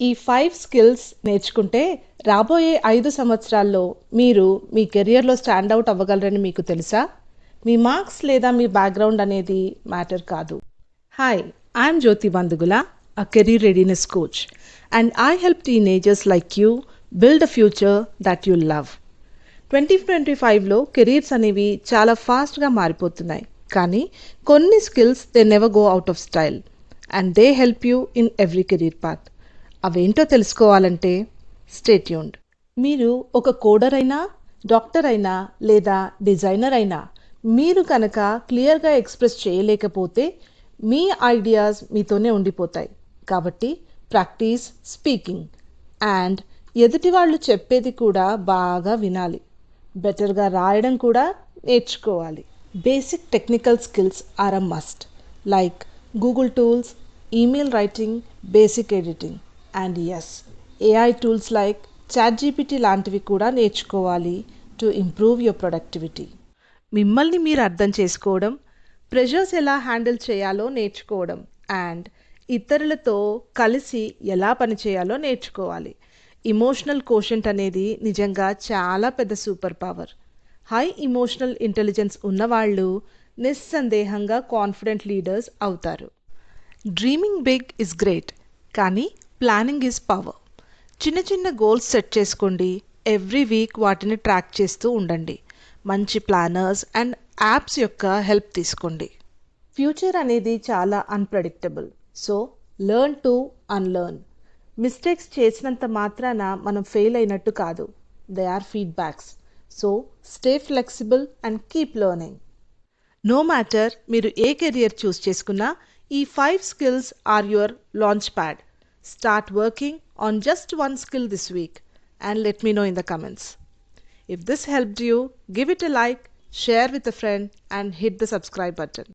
ఈ 5 స్కిల్స్ నేర్చుకుంటే రాబోయే 5 సంవత్సరాల్లో మీరు మీ కెరియర్‌లో స్టాండ్ ఔట్ అవ్వగలరని మీకు తెలుసా? మీ మార్క్స్ లేదా మీ బ్యాక్‌గ్రౌండ్ అనేది మ్యాటర్ కాదు. Hi, I'm Jyothi Bandugula, a career readiness coach, and I help teenagers like you build a future that you love. 2025లో కెరీర్స్ అనేవి చాలా ఫాస్ట్గా మారిపోతున్నాయి, కానీ కొన్ని skills they never go out of style and they help you in every career path. అవేంటో తెలుసుకోవాలంటే stay tuned. మీరు ఒక కోడర్ అయినా, డాక్టర్ అయినా లేదా డిజైనర్ అయినా మీరు కనుక క్లియర్గా ఎక్స్ప్రెస్ చేయలేకపోతే మీ ఐడియాస్ మీతోనే ఉండిపోతాయి. కాబట్టి ప్రాక్టీస్ స్పీకింగ్ అండ్ ఎదుటి వాళ్ళు చెప్పేది కూడా బాగా వినాలి. బెటర్గా రాయడం కూడా నేర్చుకోవాలి. Basic technical skills are a must, like Google tools, email writing, basic editing and S, AI tools like ChatGPT లాంటివి కూడా నేర్చుకోవాలి టు ఇంప్రూవ్ యువర్ ప్రొడక్టివిటీ. మిమ్మల్ని మీరు అర్థం చేసుకోవడం, ప్రెషర్స్ ఎలా హ్యాండిల్ చేయాలో నేర్చుకోవడం అండ్ ఇతరులతో కలిసి ఎలా పనిచేయాలో నేర్చుకోవాలి. ఇమోషనల్ కోషెంట్ అనేది నిజంగా చాలా పెద్ద super power. High emotional intelligence ఉన్నవాళ్ళు నిస్సందేహంగా కాన్ఫిడెంట్ లీడర్స్ అవుతారు. డ్రీమింగ్ బిగ్ ఇస్ గ్రేట్, కానీ ప్లానింగ్ ఈజ్ పవర్. చిన్న చిన్న గోల్స్ సెట్ చేసుకోండి. ఎవ్రీ వీక్ వాటిని ట్రాక్ చేస్తూ ఉండండి. మంచి ప్లానర్స్ అండ్ యాప్స్ యొక్క హెల్ప్ తీసుకోండి. ఫ్యూచర్ అనేది చాలా unpredictable, so learn to unlearn. Mistakes చేసినంత మాత్రాన మనం ఫెయిల్ అయినట్టు కాదు. They are feedbacks. So stay flexible and keep learning. No matter మీరు ఏ కెరియర్ చూస్ చేసుకున్నా, ఈ 5 skills are your launch pad. Start working on just one skill this week and let me know in the comments. If this helped you, give it a like, share with a friend and hit the subscribe button.